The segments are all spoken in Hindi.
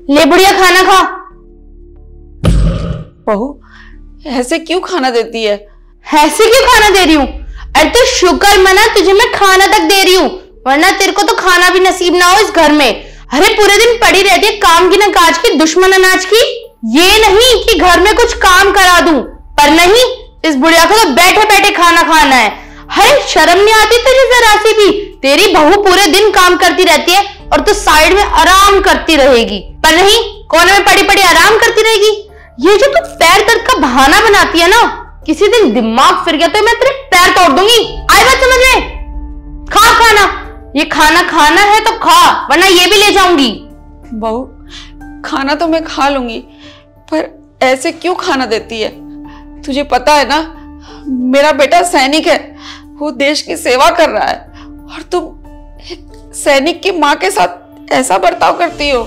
ले बुढ़िया खाना खा। बहू ऐसे क्यों खाना देती है? ऐसे क्यों खाना दे रही हूँ? अरे तो शुक्र मना तुझे मैं खाना तक दे रही हूँ, वरना तेरे को तो खाना भी नसीब ना हो इस घर में। अरे पूरे दिन पड़ी रहती है काम की ना काज की, दुश्मन अनाज की। ये नहीं कि घर में कुछ काम करा दूं, पर नहीं, इस बुढ़िया को तो बैठे बैठे खाना खाना है। अरे शर्म नहीं आती तुझे जरा सी भी? तेरी बहू पूरे दिन काम करती रहती है और तू साइड में आराम करती रहेगी, पर नहीं, कोने में पड़ी पड़ी आराम करती रहेगी। ये जो तू पैर दर्द का बहाना बनाती है ना, किसी दिन दिमाग फिर गया तो मैं तेरे पैर तोड़ दूंगी। आई बात समझ में? खा खाना, ये खाना खाना है तो खा, वरना ये भी ले जाऊंगी। बहू खाना तो मैं खा लूंगी, पर ऐसे क्यों खाना देती है? तुझे पता है ना, मेरा बेटा सैनिक है, वो देश की सेवा कर रहा है, और तुम एक सैनिक की माँ के साथ ऐसा बर्ताव करती हो।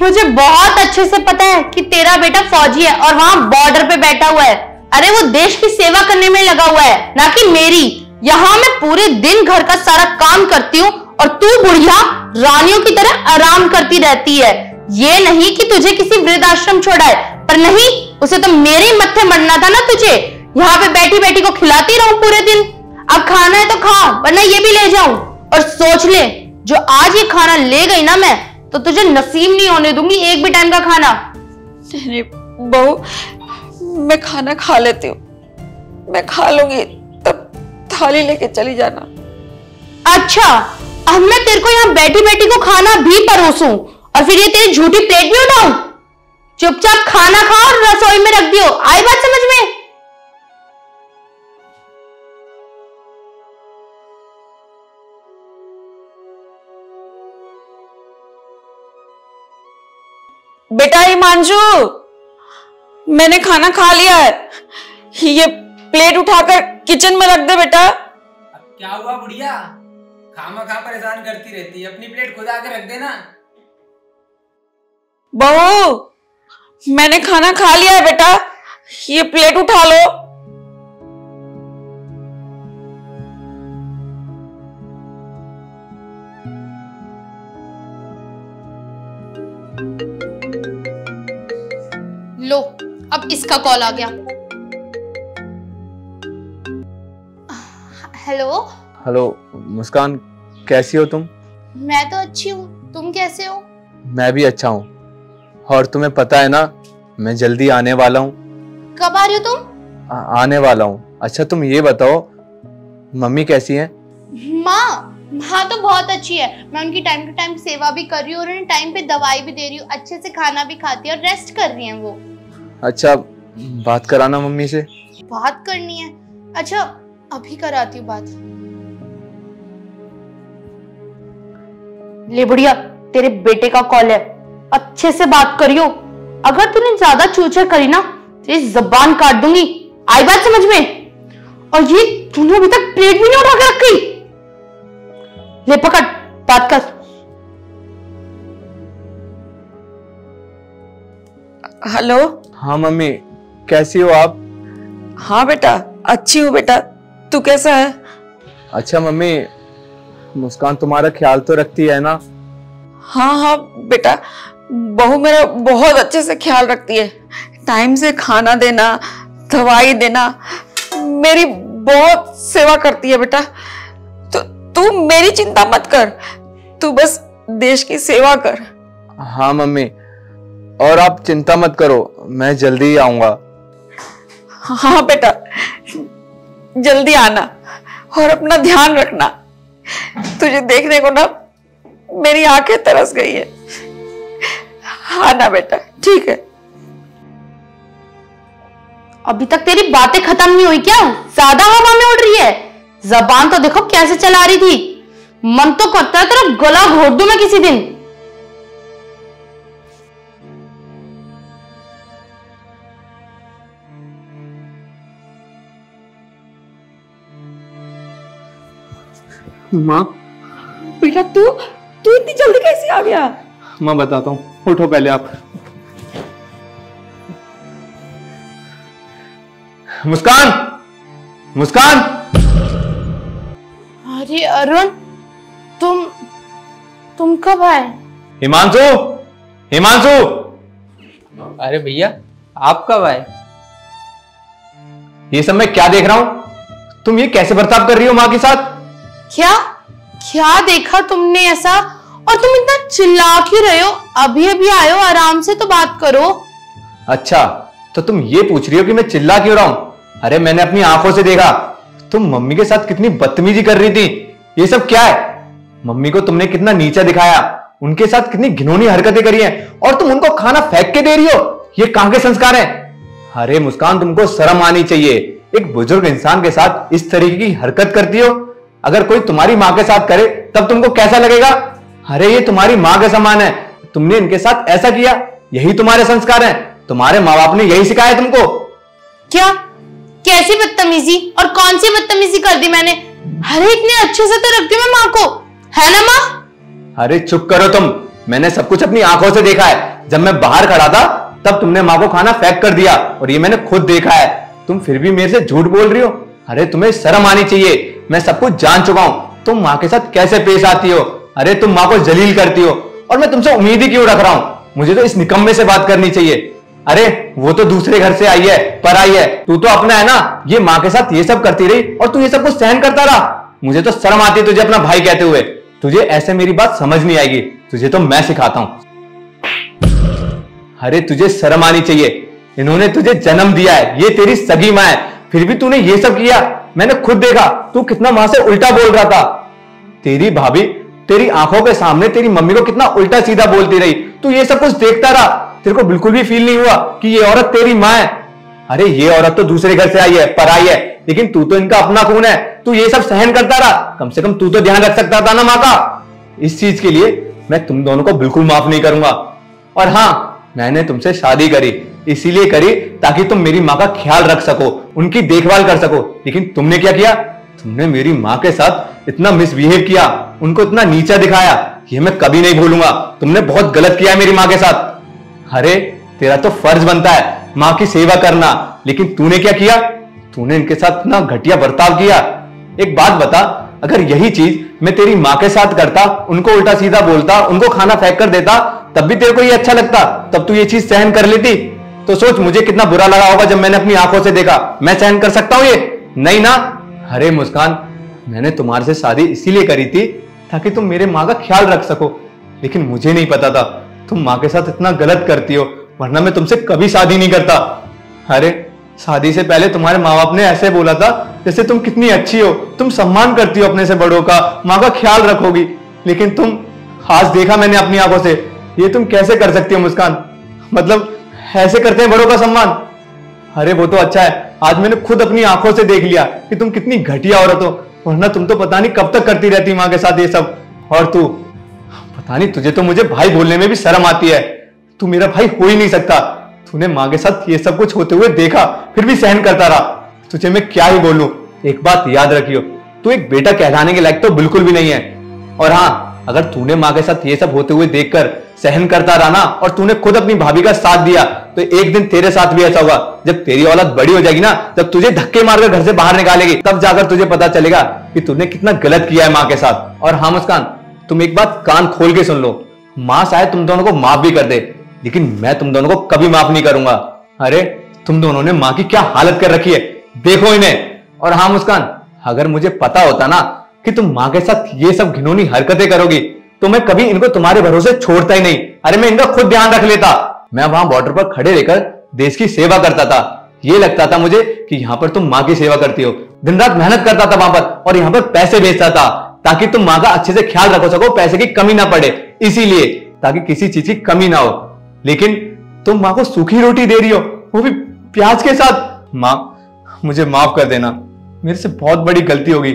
मुझे बहुत अच्छे से पता है कि तेरा बेटा फौजी है और वहां बॉर्डर पे बैठा हुआ है। अरे वो देश की सेवा करने में लगा हुआ है, ना कि मेरी। यहाँ मैं पूरे दिन घर का सारा काम करती हूँ और तू बुढ़िया रानियों की तरह आराम करती रहती है। ये नहीं कि तुझे किसी वृद्धाश्रम छोड़ा है, पर नहीं, उसे तो मेरे ही मत्थे मरना था ना तुझे। यहाँ पे बैठी बैठी को खिलाती रहूं पूरे दिन। अब खाना है तो खा, वरना ये भी ले जाऊं। और सोच ले, जो आज ये खाना ले गई ना मैं, तो तुझे नसीब नहीं होने दूंगी एक भी टाइम का खाना। बहू मैं खाना खा लेती हूँ, मैं खा लूंगी, तब थाली लेके चली जाना। अच्छा, अब मैं तेरे को यहाँ बैठी बैठी को खाना भी परोसूं और फिर ये तेरी झूठी प्लेट भी उठाऊं? चुपचाप खाना खाओ और रसोई में रख दियो। आई बात समझ में? बेटा हिमांशु, मैंने खाना खा लिया है, ये प्लेट उठाकर किचन में रख दे बेटा। अब क्या हुआ बुढ़िया, खामखा परेशान करती रहती है, अपनी प्लेट खुद आके रख देना। बहू मैंने खाना खा लिया है बेटा, ये प्लेट उठा लो। लो, अब इसका कॉल आ गया। हेलो। हेलो मुस्कान, कैसी हो तुम? मैं तो अच्छी हूँ, तुम कैसे हो? मैं भी अच्छा हूँ, और तुम्हें पता है ना, मैं जल्दी आने वाला हूँ। कब आ रहे हो तुम? आने वाला हूँ। अच्छा तुम ये बताओ, मम्मी कैसी हैं? माँ तो बहुत अच्छी है। मैं उनकी टाइम टू टाइम सेवा भी कर रही हूँ और उन्हें टाइम पे दवाई भी दे रही हूँ, अच्छे से खाना भी खाती है और रेस्ट कर रही हैं वो। अच्छा बात कराना मम्मी से। बात करनी है? अच्छा अभी कराती हूँ बात। ले बुढ़िया, तेरे बेटे का कॉल है, अच्छे से बात करियो। अगर तूने ज्यादा चूचर करी ना, तेरी जबान काट दूंगी। आई बात समझ में? और ये तूने अभी तक प्लेट भी नहीं उठा के रखी। ले पकड़, बात कर। हेलो। हाँ मम्मी, कैसी हो आप? हाँ बेटा, अच्छी हूँ बेटा, तू कैसा है? अच्छा मम्मी, मुस्कान तुम्हारा ख्याल तो रखती है ना? हाँ बेटा, बहू मेरा बहुत अच्छे से ख्याल रखती है, टाइम से खाना देना, दवाई देना, मेरी बहुत सेवा करती है बेटा। तो तू मेरी चिंता मत कर, तू बस देश की सेवा कर। हाँ मम्मी, और आप चिंता मत करो, मैं जल्दी ही आऊंगा। हाँ बेटा, जल्दी आना और अपना ध्यान रखना। तुझे देखने को ना मेरी आंखें तरस गई है। आना बेटा, ठीक है? अभी तक तेरी बातें खत्म नहीं हुई क्या? ज्यादा हवा में उड़ रही है। जबान तो देखो कैसे चला रही थी। मन तो करता है तेरा गला घोट दूं मैं किसी दिन। माँ। बेटा तू इतनी जल्दी कैसे आ गया? मैं बताता हूँ, उठो पहले आप। मुस्कान, मुस्कान। अरे अरुण, तुम कब आए? हिमांशु, हिमांशु। अरे भैया आप कब आए? ये सब मैं क्या देख रहा हूं? तुम ये कैसे बर्ताव कर रही हो माँ के साथ? क्या क्या देखा तुमने ऐसा? और तुम इतना चिल्ला क्यों रहे हो? अभी अभी आए हो, आराम से तो बात करो। अच्छा, तो तुम ये पूछ रही हो कि मैं चिल्ला क्यों रहा हूं? अरे मैंने अपनी आंखों से देखा तुम मम्मी के साथ कितनी बदतमीजी कर रही थी। ये सब क्या है? मम्मी को तुमने कितना नीचा दिखाया, उनके साथ कितनी घिनौनी हरकतें करी हैं, और तुम उनको खाना फेंक के दे रही हो। ये कहां के संस्कार हैं? अरे मुस्कान, तुमको शर्म आनी चाहिए। एक बुजुर्ग इंसान के साथ इस तरीके की हरकत करती हो। अगर कोई तुम्हारी माँ के साथ करे तब तुमको कैसा लगेगा? अरे ये तुम्हारी माँ के समान है, तुमने इनके साथ ऐसा किया, यही तुम्हारे संस्कार हैं। तुम्हारे माँ बाप ने यही सिखाया तुमको। क्या? कैसी बदतमीजी? और कौन सी बदतमीजी कर दी मैंने? अरे इतने अच्छे से तो रखती हूँ मैं माँ को, है ना माँ? अरे चुप करो तुम, मैंने सब कुछ अपनी आंखों से देखा है। जब मैं बाहर खड़ा था तब तुमने माँ को खाना फेंक कर दिया, और ये मैंने खुद देखा है। तुम फिर भी मेरे से झूठ बोल रही हो। अरे तुम्हें शर्म आनी चाहिए। मैं सब कुछ जान चुका हूं तुम माँ के साथ कैसे पेश आती हो। अरे तुम माँ को जलील करती हो, और मैं तुमसे उम्मीद ही क्यों रख रहा हूं? मुझे तो इस निकम्मे से बात करनी चाहिए। अरे वो तो दूसरे घर से आई है, पर आई है, तू तो अपना है ना। ये माँ के साथ ये सब करती रही और तू ये सब कुछ सहन करता रहा। मुझे तो शर्म आती है तुझे अपना भाई कहते हुए। तुझे ऐसे मेरी बात समझ नहीं आएगी, तुझे तो मैं सिखाता हूं। अरे तुझे शर्म आनी चाहिए, इन्होंने तुझे जन्म दिया है, ये तेरी सगी माँ है, फिर भी तूने ये सब किया। मैंने खुद देखा तू कितना माँ से उल्टा बोल रहा था। तेरी भाभी तेरी आंखों के सामने तेरी मम्मी को कितना उल्टा सीधा बोलती रही, तू ये सब कुछ देखता रहा। तेरे को बिल्कुल भी फील नहीं हुआ कि ये औरत तेरी माँ है? अरे ये औरत तो दूसरे घर से आई है, पर आई है, लेकिन तू तो इनका अपना खून है। तू ये सब सहन करता रहा, कम से कम तू तो ध्यान रख सकता था ना माँ का। इस चीज के लिए मैं तुम दोनों को बिल्कुल माफ नहीं करूंगा। और हाँ, मैंने तुमसे शादी करी इसीलिए करी ताकि तुम मेरी माँ का ख्याल रख सको, उनकी देखभाल कर सको। लेकिन तुमने क्या किया? तुमने मेरी माँ के साथ इतना मिसबिहेव किया, उनको इतना नीचा दिखाया। ये मैं कभी नहीं भूलूंगा। तुमने बहुत गलत किया है मेरी माँ के साथ। अरे तेरा तो फर्ज बनता है माँ की सेवा करना, लेकिन तूने क्या किया? तूने इनके साथ इतना घटिया बर्ताव किया। एक बात बता, अगर यही चीज मैं तेरी माँ के साथ करता, उनको उल्टा सीधा बोलता, उनको खाना फेंक कर देता, तब भी तेरे को ये अच्छा लगता? तब तू ये चीज सहन कर लेती? तो सोच मुझे कितना बुरा लगा होगा जब मैंने अपनी आंखों से देखा। मैं सहन कर सकता हूं ये? नहीं ना। अरे मुस्कान, मैंने तुम्हारे से शादी इसीलिए करी थी ताकि तुम मेरे माँ का ख्याल रख सको, लेकिन मुझे नहीं पता था तुम माँ के साथ इतना गलत करती हो, वरना मैं तुमसे कभी शादी नहीं करता। अरे शादी से पहले तुम्हारे माँ बाप ने ऐसे बोला था जैसे तुम कितनी अच्छी हो, तुम सम्मान करती हो अपने से बड़ों का, माँ का ख्याल रखोगी, लेकिन तुम आज देखा मैंने अपनी आंखों से, ये तुम कैसे कर सकती हो मुस्कान? मतलब ऐसे करते हैं बड़ों का सम्मान? अरे वो तो अच्छा है, आज मैंने खुद अपनी आंखों से देख लिया कि तुम कितनी घटिया औरत हो, वरना तुम तो पता नहीं कब तक करती रहती माँ के साथ ये सब। और तू पता नहीं, तुझे तो मुझे भाई बोलने में भी शर्म आती है। तू मेरा भाई हो ही नहीं सकता। तूने माँ के साथ ये सब कुछ होते हुए देखा, फिर भी सहन करता रहा। तुझे मैं क्या ही बोलूं। एक बात याद रखियो, तू एक बेटा कहलाने के लायक तो बिल्कुल भी नहीं है। और हाँ, अगर तूने माँ के साथ ये सब होते हुए देखकर सहन करता रहा ना, और तूने खुद अपनी भाभी का साथ दिया, तो एक दिन तेरे साथ भी ऐसा होगा। जब तेरी औलाद बड़ी हो जाएगी ना, जब तुझे धक्के मारकर घर से बाहर निकालेगी, तब जाकर तुझे पता चलेगा कि तूने कितना गलत किया है माँ के साथ। और हाँ मुस्कान, तुम एक बात कान खोल के सुन लो, माँ शायद तुम दोनों को माफ भी कर दे, लेकिन मैं तुम दोनों को कभी माफ नहीं करूंगा। अरे तुम दोनों ने माँ की क्या हालत कर रखी है, देखो इन्हें। और हाँ मुस्कान, अगर मुझे पता होता ना कि तुम माँ के साथ ये सब घिनौनी हरकतें करोगी, तो मैं कभी इनको तुम्हारे भरोसे छोड़ता ही नहीं। अरे मैं इनका खुद ध्यान रख लेता। मैं वहां बॉर्डर पर खड़े रहकर देश की सेवा करता था। ये लगता था मुझे कि यहाँ पर तुम माँ की सेवा करती हो। दिन रात मेहनत करता था वहां पर, और यहाँ पर पैसे भेजता था ताकि तुम माँ का अच्छे से ख्याल रखो सको, पैसे की कमी ना पड़े, इसीलिए ताकि किसी चीज की कमी ना हो। लेकिन तुम माँ को सूखी रोटी दे रही हो, वो भी प्याज के साथ। माँ मुझे माफ कर देना, मेरे से बहुत बड़ी गलती होगी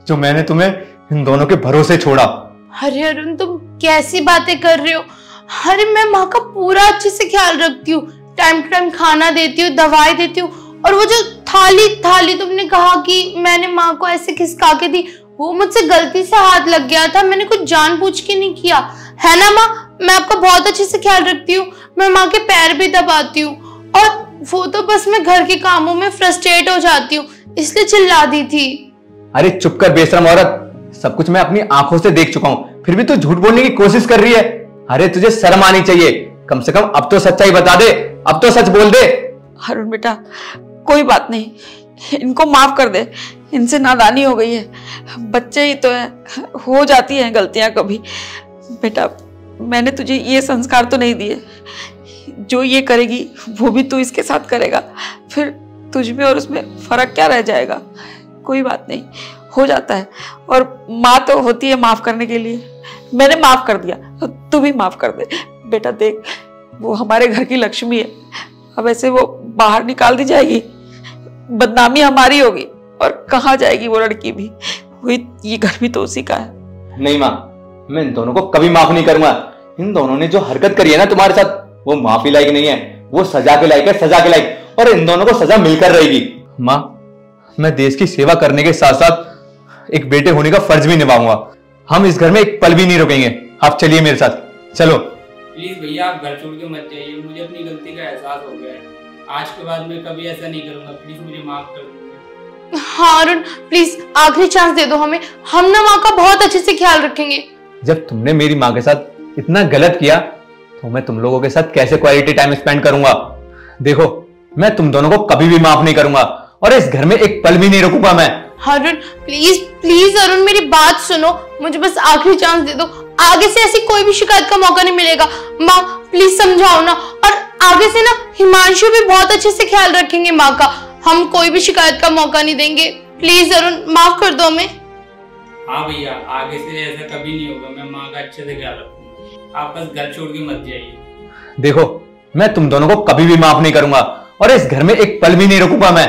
जो मैंने तुम्हें इन दोनों के भरोसे छोड़ा। अरे अरुण, तुम कैसी बातें कर रहे हो? अरे मैं माँ का पूरा अच्छे से ख्याल रखती हूँ, टाइम टू टाइम खाना देती हूँ, दवाई देती हूँ। और वो जो थाली तुमने कहा कि मैंने माँ को ऐसे खिसका के दी, वो मुझसे गलती से हाथ लग गया था, मैंने कुछ जानबूझ के नहीं किया, है ना माँ? मैं आपका बहुत अच्छे से ख्याल रखती हूँ, मैं माँ के पैर भी दबाती हूँ, और वो तो बस मैं घर के कामों में फ्रस्ट्रेट हो जाती हूँ, इसलिए चिल्ला दी थी। अरे चुप कर बेशरम औरत, सब कुछ मैं अपनी आंखों से देख चुका हूं, फिर भी तू झूठ बोलने की कोशिश कर रही है। अरे तुझे शर्म आनी चाहिए, कम से कम अब तो सच्चाई बता दे, अब तो सच बोल दे। अरुण बेटा, कोई बात नहीं, इनको माफ कर दे, इनसे नादानी हो गई है, बच्चे ही तो हैं, हो जाती हैं गलतियां कभी। बेटा, मैंने तुझे ये संस्कार तो नहीं दिए, जो ये करेगी वो भी तू इसके साथ करेगा, फिर तुझ में और उसमें फर्क क्या रह जाएगा। कोई बात नहीं, हो जाता है, और माँ तो होती है माफ करने के लिए। मैंने माफ कर दिया, तो तू भी माफ कर दे। बेटा देख, वो हमारे घर की लक्ष्मी है, अब ऐसे वो बाहर निकाल दी जाएगी, बदनामी हमारी होगी, और कहाँ जाएगी वो लड़की भी, वही ये घर भी तो उसी का है। नहीं माँ, मैं इन दोनों को कभी माफ नहीं करूंगा। इन दोनों ने जो हरकत करी है ना तुम्हारे साथ, वो माफी लायक नहीं है, वो सजा के लायक है, सजा के लायक, और इन दोनों को सजा मिलकर रहेगी। माँ, मैं देश की सेवा करने के साथ साथ एक बेटे होने का फर्ज भी निभाऊंगा। हम इस घर में एक पल भी नहीं रुकेंगे। आप चलिए मेरे साथ, चलो। प्लीज भैया, आप घर छोड़ के मत जाइए, मुझे अपनी गलती का एहसास हो गया है। आज के बाद मैं कभी ऐसा नहीं करूंगा, प्लीज मुझे माफ कर दीजिए। हाँ अरुण, प्लीज आखिरी चांस दे दो हमें, हम ना माँ का बहुत अच्छे से ख्याल रखेंगे। जब तुमने मेरी माँ के साथ इतना गलत किया, तो मैं तुम लोगों के साथ कैसे क्वालिटी टाइम स्पेंड करूंगा। देखो, मैं तुम दोनों को कभी भी माफ नहीं करूंगा, और इस घर में एक पल भी नहीं रुकूंगा मैं। अरुण प्लीज प्लीज अरुण, मेरी बात सुनो, मुझे बस आखिरी चांस दे दो, आगे से ऐसी कोई भी शिकायत का मौका नहीं मिलेगा। माँ प्लीज समझाओ ना, और आगे से ना हिमांशु भी बहुत अच्छे से ख्याल रखेंगे माँ का, हम कोई भी शिकायत का मौका नहीं देंगे। प्लीज अरुण, माफ कर दो हमें। हाँ भैया, आगे से ऐसा कभी नहीं होगा, मैं माँ का अच्छे से ख्याल रखूंगा, आप बस घर छोड़ के मत जाइए। देखो, मैं तुम दोनों को कभी भी माफ नहीं करूंगा, और इस घर में एक पल भी नहीं रुकूंगा मैं,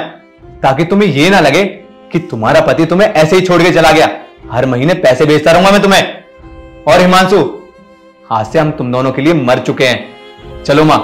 ताकि तुम्हें ये ना लगे कि तुम्हारा पति तुम्हें ऐसे ही छोड़ के चला गया। हर महीने पैसे भेजता रहूंगा मैं तुम्हें। और हिमांशु, आज से हम तुम दोनों के लिए मर चुके हैं। चलो माँ।